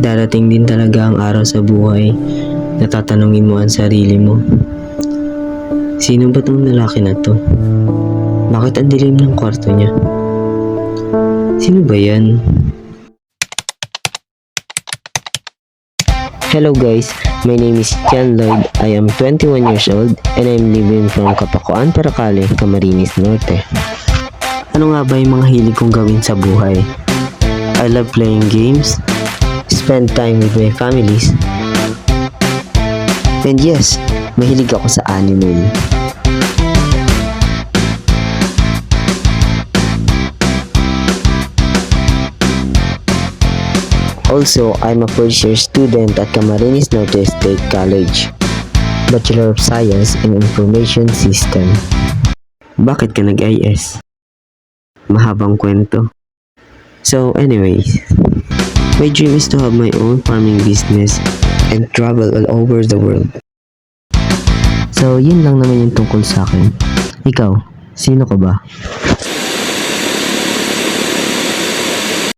Darating din talaga ang araw sa buhay na tatanungin mo ang sarili mo. Sino ba tong lalaki na to? Bakit ang dilim ng kwarto niya? Sino ba yan? Hello guys, my name is Jan Lloyd. I am 21 years old and I'm living from Capacuan, Paracale, Camarines Norte. Ano nga ba yung mga hilig kong gawin sa buhay? I love playing games, spend time with my families, and yes, mahilig ako sa anime. Also, I'm a first year student at Camarines Norte State College, Bachelor of Science in Information System. Bakit ka nag-IS? Mahabang kwento. So anyways, my dream is to have my own farming business and travel all over the world. So yun lang naman yung tungkol sa akin. Ikaw, sino ka ba?